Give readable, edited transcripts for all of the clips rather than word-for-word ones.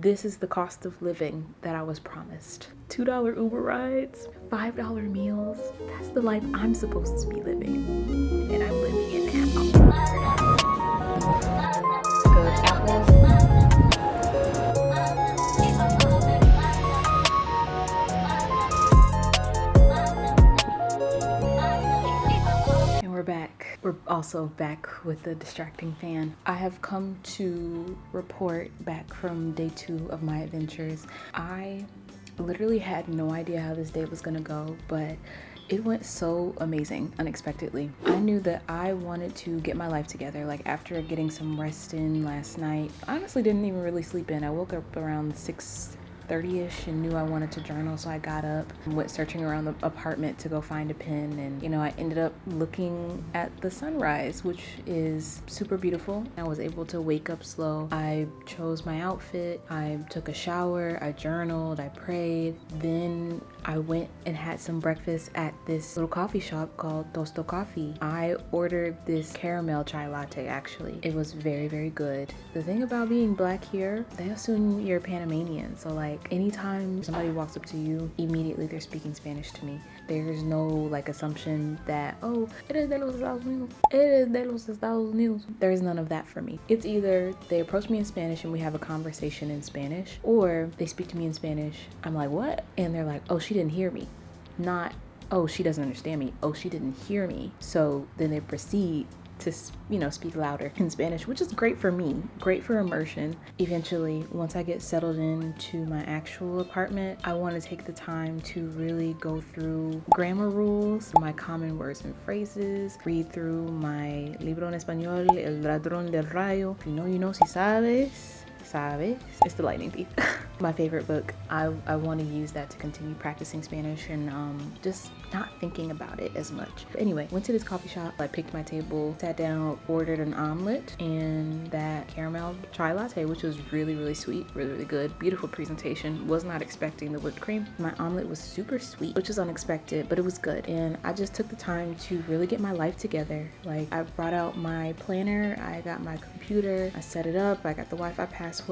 This is the cost of living that I was promised. $2 Uber rides, $5 meals. That's the life I'm supposed to be living. And I'm living it now. Good apples. And we're back. We're also back with the distracting fan. I have come to report back from day 2 of my adventures. I literally had no idea how this day was gonna go, but it went so amazing, unexpectedly. I knew that I wanted to get my life together. Like, after getting some rest in last night, I honestly didn't even really sleep in. I woke up around 6:30ish and knew I wanted to journal, so I got up and went searching around the apartment to go find a pen, and I ended up looking at the sunrise, which is super beautiful. I was able to wake up slow. I chose my outfit, I took a shower, I journaled, I prayed, then I went and had some breakfast at this little coffee shop called Tosto Coffee. I ordered this caramel chai latte, actually. It was very, very good. The thing about being black here, they assume you're Panamanian, so like anytime somebody walks up to you, immediately they're speaking Spanish to me. There's no like assumption that, oh, eres de los Estados Unidos, eres de los Estados Unidos. There's none of that for me. It's either they approach me in Spanish and we have a conversation in Spanish, or they speak to me in Spanish. I'm like, what? And they're like, oh, she didn't hear me. Not, oh, she doesn't understand me. Oh, she didn't hear me. So then they proceed to, speak louder in Spanish, which is great for me, great for immersion. Eventually, once I get settled into my actual apartment, I want to take the time to really go through grammar rules, my common words and phrases, read through my libro en español, El ladrón del rayo. If you know, you know, si sabes. It's the lightning thief. My favorite book. I want to use that to continue practicing Spanish and just not thinking about it as much. But anyway, went to this coffee shop. I picked my table, sat down, ordered an omelet and that caramel chai latte, which was really, really sweet, really, really good. Beautiful presentation. Was not expecting the whipped cream. My omelet was super sweet, which is unexpected, but it was good. And I just took the time to really get my life together. Like, I brought out my planner, I got my computer, I set it up, I got the Wi-Fi password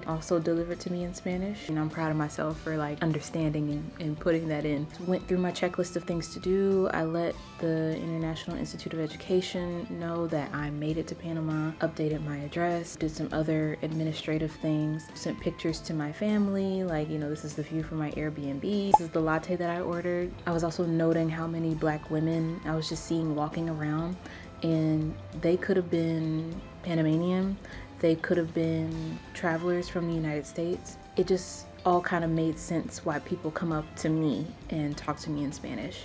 also delivered to me in Spanish, and I'm proud of myself for like understanding and putting that in. Went through my checklist of things to do. I let the International Institute of Education know that I made it to Panama, updated my address, did some other administrative things, sent pictures to my family, like, this is the view from my Airbnb, this is the latte that I ordered. I was also noting how many black women I was just seeing walking around, and they could have been Panamanian, they could have been travelers from the United States. It just all kind of made sense why people come up to me and talk to me in Spanish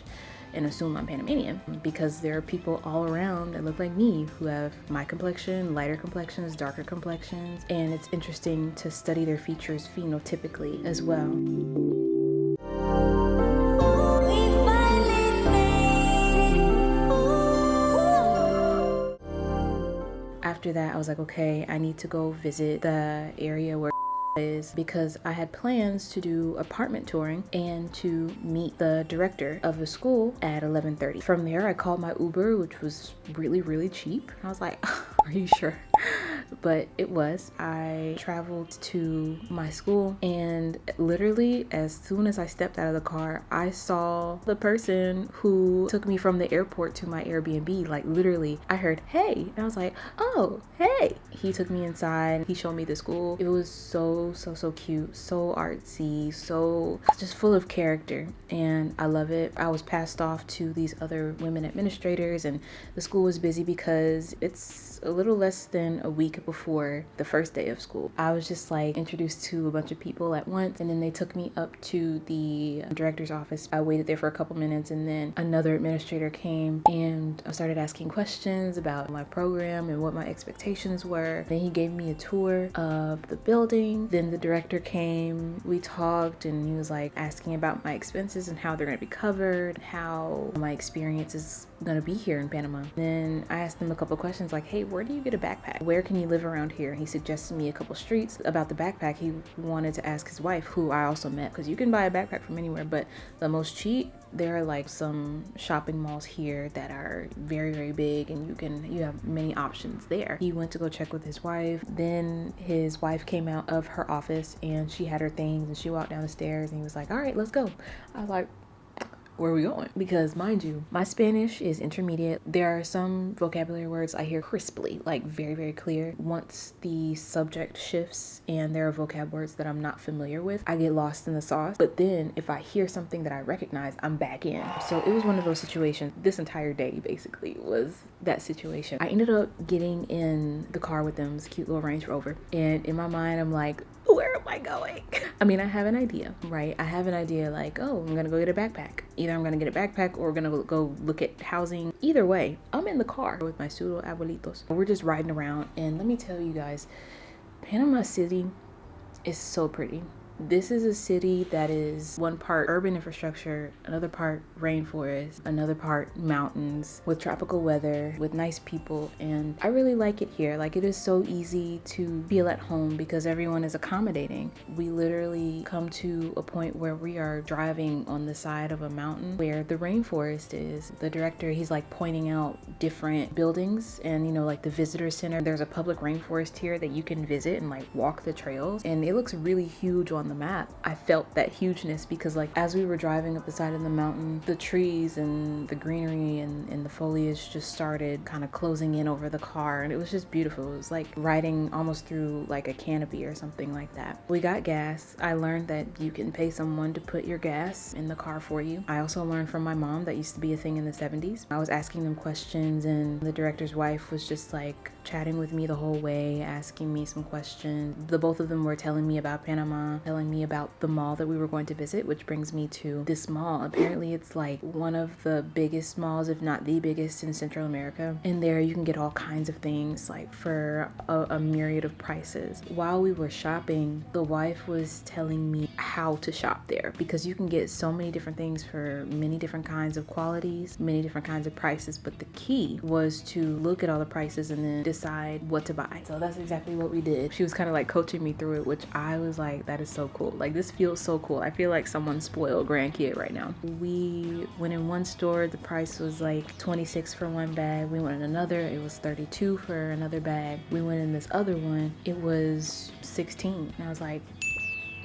and assume I'm Panamanian, because there are people all around that look like me who have my complexion, lighter complexions, darker complexions, and it's interesting to study their features phenotypically as well. After that, I was like, okay, I need to go visit the area where is, because I had plans to do apartment touring and to meet the director of the school at 11:30. From there, I called my Uber, which was really, really cheap. I was like, are you sure? But it was. I traveled to my school, and literally as soon as I stepped out of the car, I saw the person who took me from the airport to my Airbnb. Like, literally, I heard, hey, and I was like, oh, hey. He took me inside, he showed me the school. It was so cute, so artsy, so just full of character, and I love it. I was passed off to these other women administrators, and the school was busy because it's a little less than a week before the first day of school. I was just like introduced to a bunch of people at once, and then they took me up to the director's office. I waited there for a couple minutes, and then another administrator came and I started asking questions about my program and what my expectations were. Then he gave me a tour of the building. Then the director came, we talked, and he was like asking about my expenses and how they're going to be covered, how my experience is going to be here in Panama. Then I asked him a couple questions like, hey, where do you get a backpack? Where can you live around here? He suggested me a couple streets. About the backpack, he wanted to ask his wife, who I also met, because you can buy a backpack from anywhere, but the most cheap There are like some shopping malls here that are very, very big, and you have many options there. He went to go check with his wife. Then his wife came out of her office and she had her things and she walked down the stairs and he was like, all right, let's go. I was like, where are we going? Because mind you, my Spanish is intermediate. There are some vocabulary words I hear crisply, like very, very clear. Once the subject shifts and there are vocab words that I'm not familiar with, I get lost in the sauce. But then if I hear something that I recognize, I'm back in. So it was one of those situations. This entire day basically was that situation. I ended up getting in the car with them, this cute little Range Rover. And in my mind, I'm like, where am I going? I mean, I have an idea, right? I have an idea like, oh, I'm gonna go get a backpack. Either I'm gonna get a backpack or we're gonna go look at housing. Either way, I'm in the car with my pseudo abuelitos. We're just riding around, and let me tell you guys, Panama City is so pretty. This is a city that is one part urban infrastructure, another part rainforest, another part mountains, with tropical weather, with nice people, and I really like it here. Like, it is so easy to feel at home because everyone is accommodating. We literally come to a point where we are driving on the side of a mountain where the rainforest is. The director, he's like pointing out different buildings and, you know, like the visitor center. There's a public rainforest here that you can visit and like walk the trails, and it looks really huge on the map. I felt that hugeness because like as we were driving up the side of the mountain, the trees and the greenery and the foliage just started kind of closing in over the car, and it was just beautiful. It was like riding almost through like a canopy or something like that. We got gas. I learned that you can pay someone to put your gas in the car for you. I also learned from my mom that used to be a thing in the 70s. I was asking them questions, and the director's wife was just like chatting with me the whole way, asking me some questions. The both of them were telling me about Panama, telling me about the mall that we were going to visit, which brings me to this mall. Apparently it's like one of the biggest malls, if not the biggest, in Central America. And there you can get all kinds of things like for a myriad of prices. While we were shopping, the wife was telling me how to shop there because you can get so many different things for many different kinds of qualities, many different kinds of prices. But the key was to look at all the prices and then decide what to buy. So that's exactly what we did. She was kind of like coaching me through it, which I was like, that is so cool. Like, this feels so cool. I feel like someone's spoiled grandkid right now. We went in one store, the price was like 26 for one bag. We went in another, it was 32 for another bag. We went in this other one, it was 16. And I was like,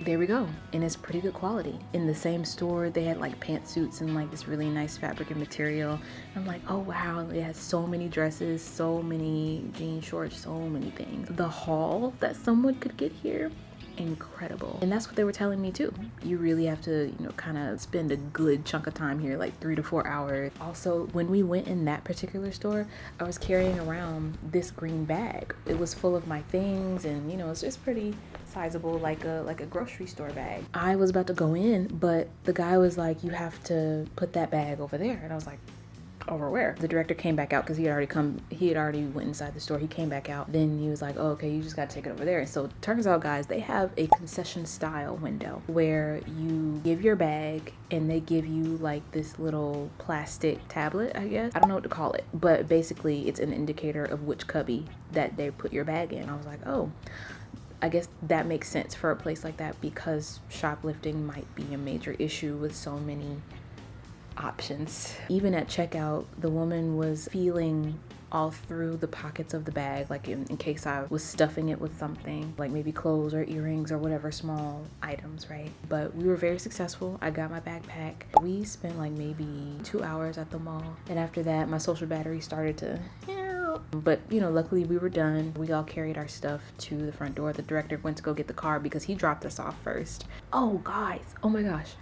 there we go. And it's pretty good quality. In the same store, they had like pantsuits and like this really nice fabric and material. I'm like, oh wow, it has so many dresses, so many jean shorts, so many things. The haul that someone could get here, incredible. And that's what they were telling me too. You really have to, you know, kind of spend a good chunk of time here, like 3 to 4 hours. Also, when we went in that particular store, I was carrying around this green bag. It was full of my things, and you know, it's just pretty sizable, like a grocery store bag. I was about to go in, but the guy was like, you have to put that bag over there. And I was like, over where? The director came back out because he had already went inside the store. He came back out. Then he was like, oh, okay, you just got to take it over there. And so it turns out, guys, they have a concession style window where you give your bag and they give you like this little plastic tablet, I guess. I don't know what to call it, but basically it's an indicator of which cubby that they put your bag in. I was like, oh, I guess that makes sense for a place like that because shoplifting might be a major issue with so many options. Even at checkout, the woman was feeling all through the pockets of the bag, like in case I was stuffing it with something, like maybe clothes or earrings or whatever small items, right? But we were very successful. I got my backpack. We spent like maybe 2 hours at the mall. And after that, my social battery started to, but you know, luckily we were done. We all carried our stuff to the front door. The director went to go get the car because he dropped us off first. Oh guys, oh my gosh.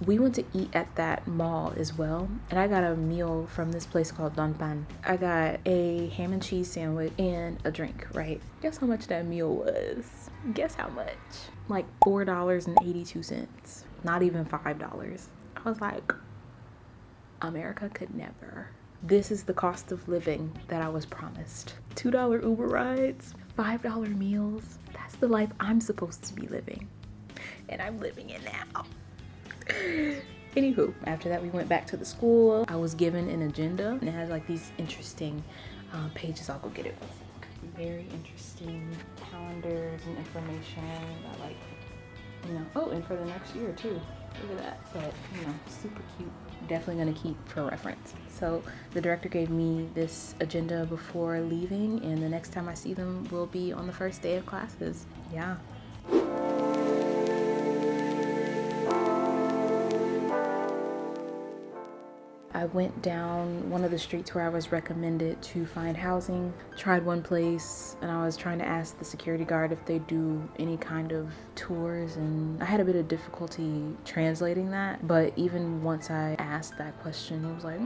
We went to eat at that mall as well, and I got a meal from this place called Don Pan. I got a ham and cheese sandwich and a drink, right? Guess how much that meal was? Guess how much? Like $4.82. Not even $5. I was like, America could never. This is the cost of living that I was promised. $2 Uber rides, $5 meals. That's the life I'm supposed to be living. And I'm living it now. Anywho, after that we went back to the school. I was given an agenda and it has like these interesting pages. I'll go get it. Very interesting calendars and information about like, you know, oh, and for the next year too. Look at that. But, you know, super cute. Definitely gonna keep for reference. So the director gave me this agenda before leaving, and the next time I see them will be on the first day of classes. Yeah. I went down one of the streets where I was recommended to find housing, tried one place, and I was trying to ask the security guard if they do any kind of tours, and I had a bit of difficulty translating that, but even once I asked that question, he was like,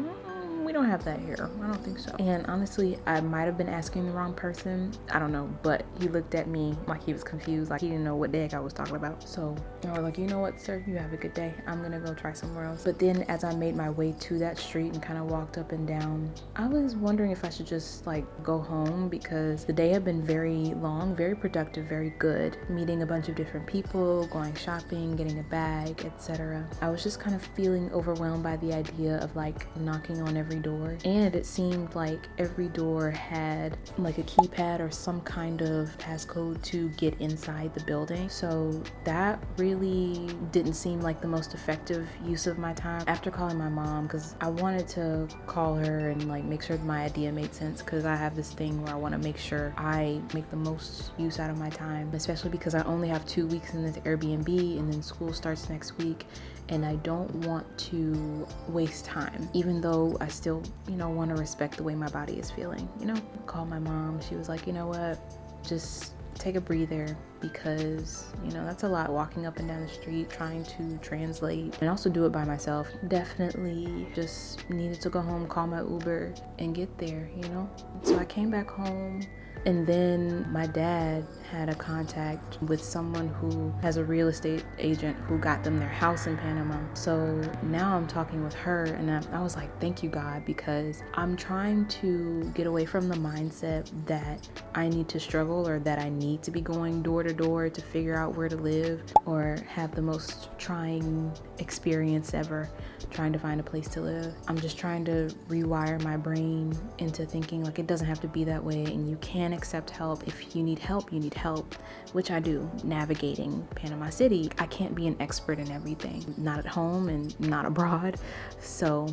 we don't have that here. I don't think so. And honestly, I might have been asking the wrong person. I don't know, but he looked at me like he was confused, like he didn't know what the heck I was talking about. So I was like, you know what, sir, you have a good day. I'm gonna go try somewhere else. But then as I made my way to that street and kind of walked up and down, I was wondering if I should just like go home, because the day had been very long, very productive, very good, meeting a bunch of different people, going shopping, getting a bag, etc. I was just kind of feeling overwhelmed by the idea of like knocking on every door, and it seemed like every door had like a keypad or some kind of passcode to get inside the building. So that really didn't seem like the most effective use of my time. After calling my mom, because I wanted to call her and like make sure my idea made sense, because I have this thing where I want to make sure I make the most use out of my time, especially because I only have 2 weeks in this Airbnb and then school starts next week, and I don't want to waste time, even though I still, you know, want to respect the way my body is feeling, you know. Called my mom. She was like, you know what, just take a breather, because, you know, that's a lot, walking up and down the street trying to translate and also do it by myself. Definitely just needed to go home, call my Uber and get there, you know. So I came back home, and then my dad had a contact with someone who has a real estate agent who got them their house in Panama. So now I'm talking with her, and I was like, thank you, God, because I'm trying to get away from the mindset that I need to struggle, or that I need to be going door to door to figure out where to live, or have the most trying experience ever trying to find a place to live. I'm just trying to rewire my brain into thinking like it doesn't have to be that way, and you can accept help. If you need help, you need help, which I do. Navigating Panama City, I can't be an expert in everything, not at home and not abroad. So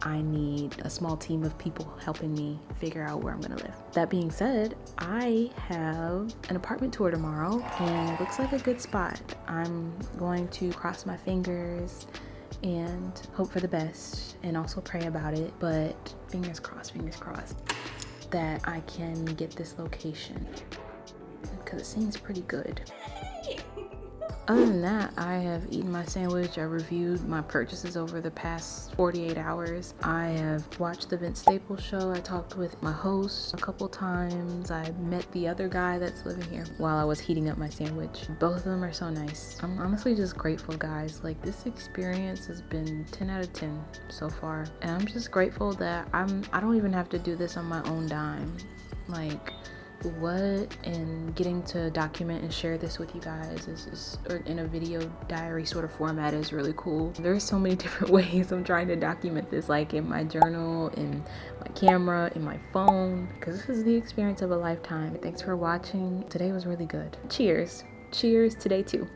I need a small team of people helping me figure out where I'm gonna live. That being said, I have an apartment tour tomorrow, and it looks like a good spot. I'm going to cross my fingers and hope for the best, and also pray about it, but fingers crossed that I can get this location, because it seems pretty good. Other than that, I have eaten my sandwich. I reviewed my purchases over the past 48 hours. I have watched the Vince Staples show. I talked with my host a couple times. I met the other guy that's living here while I was heating up my sandwich. Both of them are so nice. I'm honestly just grateful, guys. Like, this experience has been 10 out of 10 so far. And I'm just grateful that I don't even have to do this on my own dime. Like, and getting to document and share this with you guys or in a video diary sort of format is really cool. There's so many different ways I'm trying to document this, like in my journal, in my camera, in my phone, because this is the experience of a lifetime. Thanks for watching. Today was really good. Cheers to day 2.